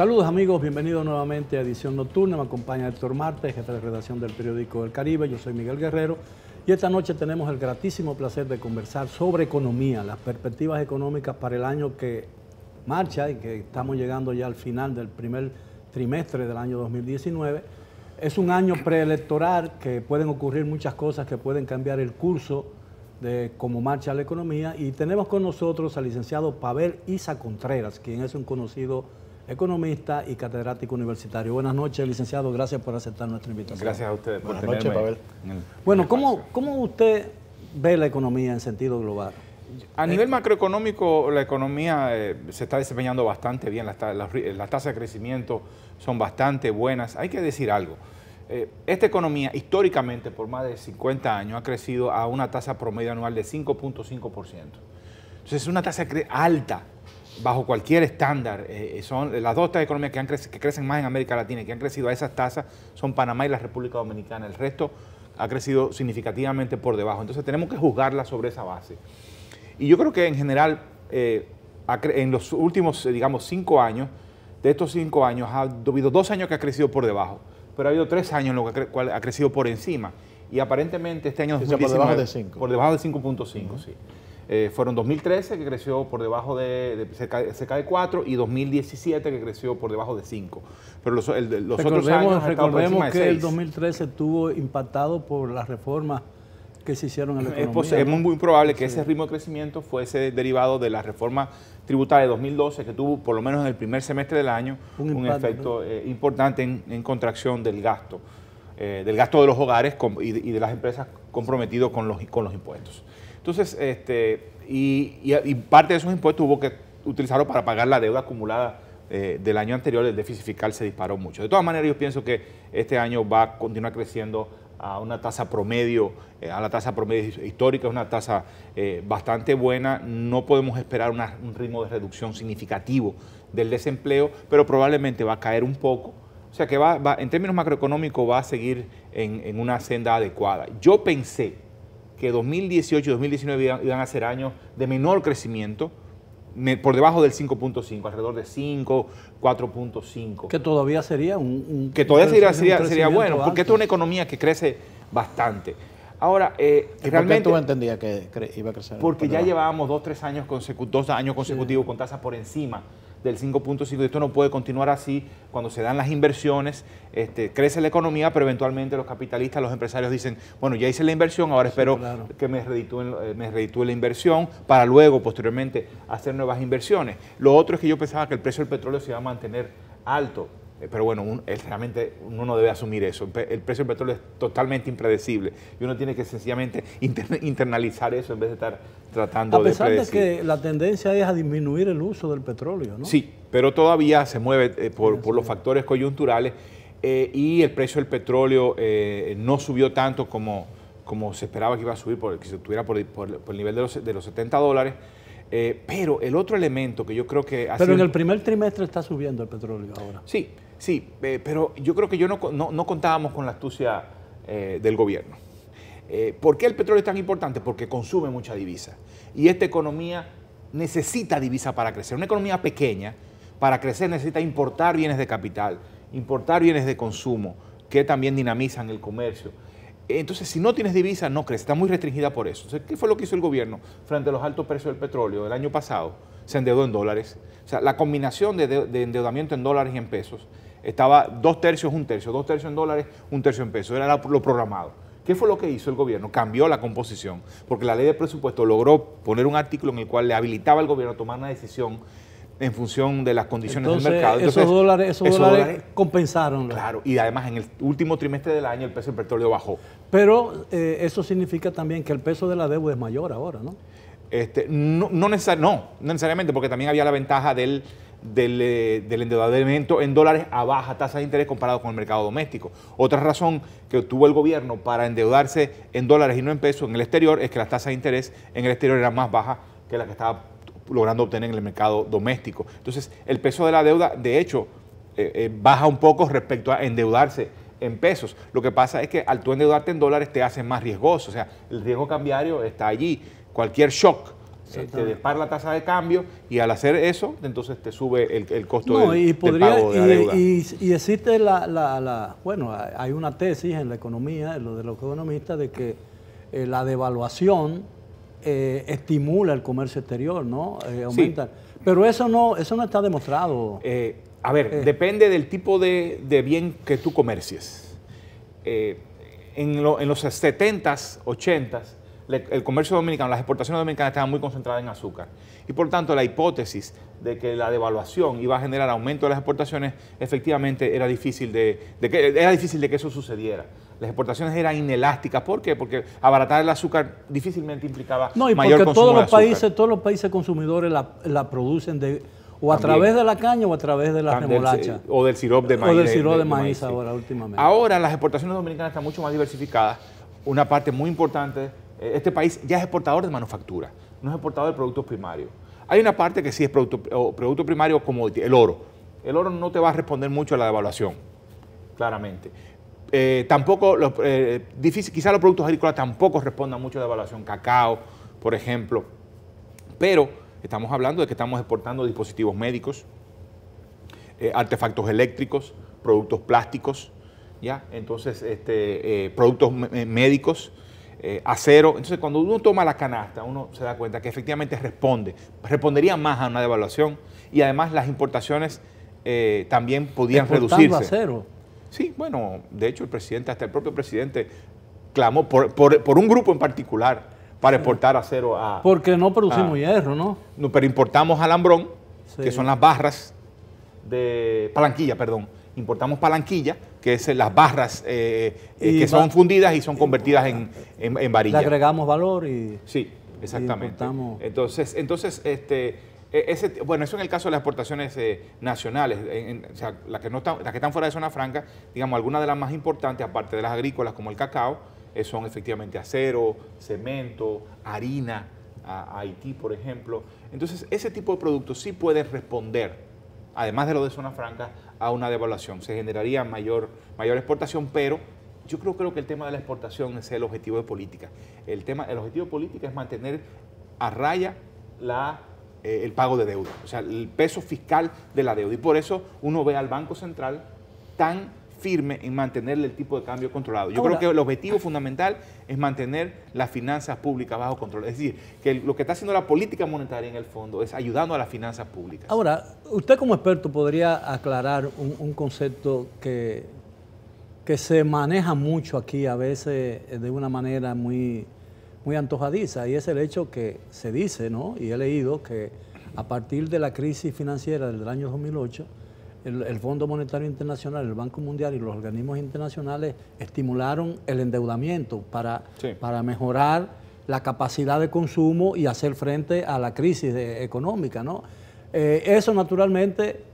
Saludos amigos, bienvenidos nuevamente a Edición Nocturna. Me acompaña Héctor Marte, jefe de redacción del periódico El Caribe. Yo soy Miguel Guerrero y esta noche tenemos el gratísimo placer de conversar sobre economía, las perspectivas económicas para el año que marcha y que estamos llegando ya al final del primer trimestre del año 2019. Es un año preelectoral que pueden ocurrir muchas cosas que pueden cambiar el curso de cómo marcha la economía, y tenemos con nosotros al licenciado Pavel Isa Contreras, quien es un conocido economista y catedrático universitario. Buenas noches, licenciado, gracias por aceptar nuestra invitación. Gracias a ustedes por Buenas noches, Pavel. Bueno, ¿cómo usted ve la economía en sentido global? A nivel macroeconómico, la economía se está desempeñando bastante bien, las tasas de crecimiento son bastante buenas. Hay que decir algo, esta economía históricamente por más de 50 años ha crecido a una tasa promedio anual de 5.5%. Entonces es una tasa alta bajo cualquier estándar. Son las dos economías que crecen más en América Latina y que han crecido a esas tasas son Panamá y la República Dominicana. El resto ha crecido significativamente por debajo. Entonces tenemos que juzgarla sobre esa base. Y yo creo que en general, en los últimos, digamos, 5 años, de estos 5 años, ha habido 2 años que ha crecido por debajo, pero ha habido 3 años en los que ha crecido por encima. Y aparentemente este año 2019, por debajo de 5. Por debajo de 5.5, sí. Fueron 2013 que creció por debajo de cerca de 4 y 2017 que creció por debajo de 5. Pero los otros años recordemos que el 2013 estuvo impactado por las reformas que se hicieron en la economía. Es muy probable que ese ritmo de crecimiento fuese derivado de la reforma tributaria de 2012, que tuvo por lo menos en el primer semestre del año un efecto importante en contracción del gasto de los hogares y de las empresas comprometidos con los impuestos. Entonces, y parte de esos impuestos hubo que utilizarlo para pagar la deuda acumulada del año anterior. El déficit fiscal se disparó mucho. De todas maneras, yo pienso que este año va a continuar creciendo a una tasa promedio, histórica, es una tasa bastante buena. No podemos esperar un ritmo de reducción significativo del desempleo, pero probablemente va a caer un poco. O sea que en términos macroeconómicos va a seguir en una senda adecuada. Yo pensé que 2018 y 2019 iban a ser años de menor crecimiento, por debajo del 5.5, alrededor de 5, 4.5. Que todavía sería sería bueno, alto, porque esto es una economía que crece bastante. Ahora, realmente... ¿Por qué tú entendías que iba a crecer? Porque ya llevábamos 2 años consecutivos con tasas por encima del 5.5, y esto no puede continuar así. Cuando se dan las inversiones, crece la economía, pero eventualmente los capitalistas, los empresarios dicen, bueno, ya hice la inversión, ahora espero que me reditúe la inversión para luego, posteriormente, hacer nuevas inversiones. Lo otro es que yo pensaba que el precio del petróleo se iba a mantener alto, pero bueno, realmente uno no debe asumir eso. El precio del petróleo es totalmente impredecible y uno tiene que sencillamente internalizar eso en vez de estar tratando de predecir. A pesar de que la tendencia es a disminuir el uso del petróleo, ¿no? Sí, pero todavía se mueve por los factores coyunturales, y el precio del petróleo no subió tanto como se esperaba que iba a subir, que se estuviera por el nivel de los $70. Pero el otro elemento que yo creo que... Pero en el primer trimestre está subiendo el petróleo ahora. Sí, pero yo creo que no contábamos con la astucia del gobierno. ¿Por qué el petróleo es tan importante? Porque consume mucha divisa. Y esta economía necesita divisa para crecer. Una economía pequeña, para crecer, necesita importar bienes de capital, importar bienes de consumo, que también dinamizan el comercio. Entonces, si no tienes divisa, no crece, está muy restringida por eso. Entonces, ¿qué fue lo que hizo el gobierno frente a los altos precios del petróleo? El año pasado se endeudó en dólares. O sea, la combinación de endeudamiento en dólares y en pesos estaba 2/3, 1/3, 2/3 en dólares, 1/3 en pesos. Era lo programado. ¿Qué fue lo que hizo el gobierno? Cambió la composición, porque la ley de presupuesto logró poner un artículo en el cual le habilitaba al gobierno a tomar una decisión en función de las condiciones del mercado. Entonces, esos dólares compensaron. Claro, y además en el último trimestre del año el precio del petróleo bajó. Pero eso significa también que el peso de la deuda es mayor ahora, ¿no? No necesariamente, porque también había la ventaja del endeudamiento en dólares a baja tasa de interés comparado con el mercado doméstico. Otra razón que tuvo el gobierno para endeudarse en dólares y no en pesos en el exterior es que las tasas de interés en el exterior eran más bajas que las que estaba logrando obtener en el mercado doméstico. Entonces, el peso de la deuda, de hecho, baja un poco respecto a endeudarse en pesos. Lo que pasa es que al tú endeudarte en dólares te hace más riesgoso, o sea, el riesgo cambiario está allí. Cualquier shock te dispara la tasa de cambio y al hacer eso, entonces te sube el costo del pago de la deuda. Y existe bueno, hay una tesis en la economía, en lo de los economistas, de que la devaluación estimula el comercio exterior, ¿no? Aumenta. Sí. Pero eso no está demostrado. Depende del tipo de bien que tú comercies. En los 70s, 80s, el comercio dominicano, las exportaciones dominicanas estaban muy concentradas en azúcar. Y por tanto, la hipótesis de que la devaluación iba a generar aumento de las exportaciones, efectivamente era difícil de que eso sucediera. Las exportaciones eran inelásticas. ¿Por qué? Porque abaratar el azúcar difícilmente implicaba mayor consumo de azúcar. Todos los países consumidores la producen o a través de la caña o a través de la remolacha. O del sirope de maíz. O del sirope de maíz ahora, últimamente. Ahora las exportaciones dominicanas están mucho más diversificadas. Una parte muy importante, este país ya es exportador de manufactura, no es exportador de productos primarios. Hay una parte que sí es producto primario, como el oro. El oro no te va a responder mucho a la devaluación, claramente. Tampoco, quizás los productos agrícolas tampoco respondan mucho a la devaluación. Cacao, por ejemplo. Pero estamos hablando de que estamos exportando dispositivos médicos, artefactos eléctricos, productos plásticos, ¿ya? Entonces, productos médicos, acero. Entonces, cuando uno toma la canasta, uno se da cuenta que efectivamente respondería más a una devaluación, y además las importaciones también podían reducirse. Acero. Sí, bueno, de hecho hasta el propio presidente clamó por un grupo en particular para exportar acero a... Porque no producimos hierro, ¿no? No, pero importamos alambrón, que son las barras de palanquilla, perdón. Importamos palanquilla, que es las barras que son fundidas y son convertidas en varillas. Le agregamos valor y... Sí, exactamente. Entonces bueno, eso en el caso de las exportaciones nacionales, o sea, las que están fuera de zona franca, digamos, algunas de las más importantes, aparte de las agrícolas como el cacao, son efectivamente acero, cemento, harina, a Haití, por ejemplo. Entonces, ese tipo de productos sí pueden responder, además de lo de zona franca, a una devaluación. Se generaría mayor exportación, pero yo creo que el tema de la exportación es el objetivo de política. El objetivo de política es mantener a raya el pago de deuda, o sea, el peso fiscal de la deuda. Y por eso uno ve al Banco Central tan firme en mantenerle el tipo de cambio controlado. Yo creo que el objetivo fundamental es mantener las finanzas públicas bajo control. Es decir, que lo que está haciendo la política monetaria en el fondo es ayudando a las finanzas públicas. Ahora, usted como experto podría aclarar un concepto que se maneja mucho aquí a veces de una manera muy antojadiza, y es el hecho que se dice, ¿no? Y he leído que a partir de la crisis financiera del año 2008, el Fondo Monetario Internacional, el Banco Mundial y los organismos internacionales estimularon el endeudamiento para mejorar la capacidad de consumo y hacer frente a la crisis económica, ¿no? Eso naturalmente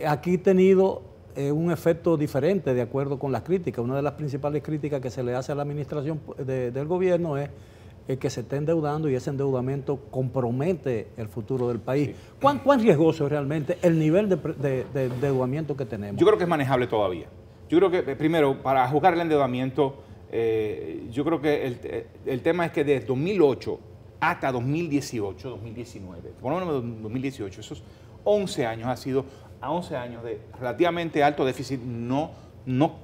aquí ha tenido un efecto diferente de acuerdo con las críticas. Una de las principales críticas que se le hace a la administración del gobierno es que se está endeudando, y ese endeudamiento compromete el futuro del país. Sí. ¿Cuán riesgoso es realmente el nivel de endeudamiento que tenemos? Yo creo que es manejable todavía. Yo creo que, primero, para juzgar el endeudamiento, yo creo que el tema es que desde 2008 hasta 2018, 2019, por lo menos 2018, esos 11 años ha sido a 11 años de relativamente alto déficit.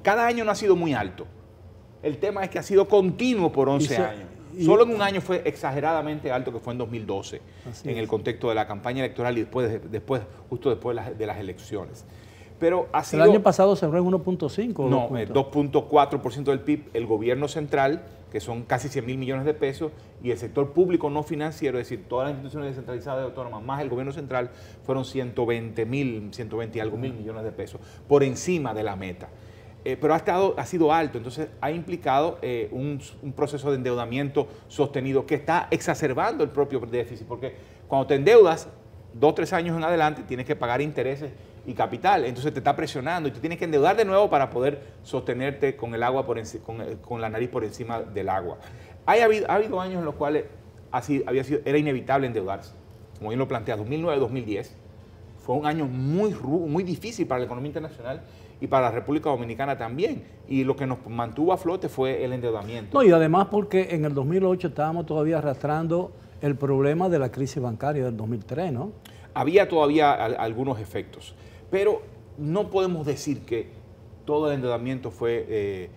Cada año no ha sido muy alto. El tema es que ha sido continuo por 11 años. Solo en un año fue exageradamente alto, que fue en 2012, en el contexto de la campaña electoral y justo después de las elecciones. Pero ha sido, el año pasado cerró en 1.5. No, 2.4% del PIB, el gobierno central, que son casi 100.000 millones de pesos, y el sector público no financiero, es decir, todas las instituciones descentralizadas y autónomas, más el gobierno central, fueron 120 y algo mil millones de pesos, por encima de la meta. Pero ha sido alto, entonces ha implicado un proceso de endeudamiento sostenido que está exacerbando el propio déficit, porque cuando te endeudas 2 o 3 años en adelante tienes que pagar intereses y capital, entonces te está presionando y tú tienes que endeudar de nuevo para poder sostenerte con el agua con la nariz por encima del agua. Ha habido años en los cuales era inevitable endeudarse, como bien lo plantea, 2009-2010 fue un año muy difícil para la economía internacional y para la República Dominicana también, y lo que nos mantuvo a flote fue el endeudamiento. No, y además porque en el 2008 estábamos todavía arrastrando el problema de la crisis bancaria del 2003, ¿no? Había todavía algunos efectos, pero no podemos decir que todo el endeudamiento fue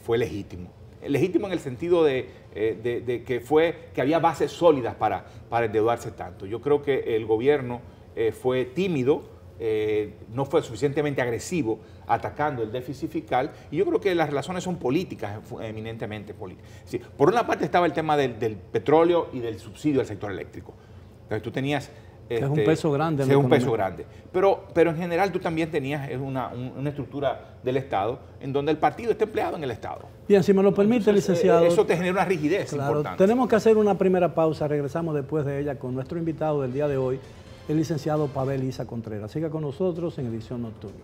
legítimo. Legítimo en el sentido de que había bases sólidas para endeudarse tanto. Yo creo que el gobierno fue tímido, no fue suficientemente agresivo atacando el déficit fiscal, y yo creo que las razones son políticas, eminentemente políticas. Es decir, por una parte estaba el tema del petróleo y del subsidio al sector eléctrico. Entonces tú tenías... es un peso grande. Es un peso grande. Pero en general tú también tenías una estructura del Estado en donde el partido está empleado en el Estado. Bien, si me lo permite, entonces, licenciado. Eso te genera una rigidez importante. Tenemos que hacer una primera pausa, regresamos después de ella con nuestro invitado del día de hoy, el licenciado Pavel Isa Contreras. Siga con nosotros en Edición Nocturna.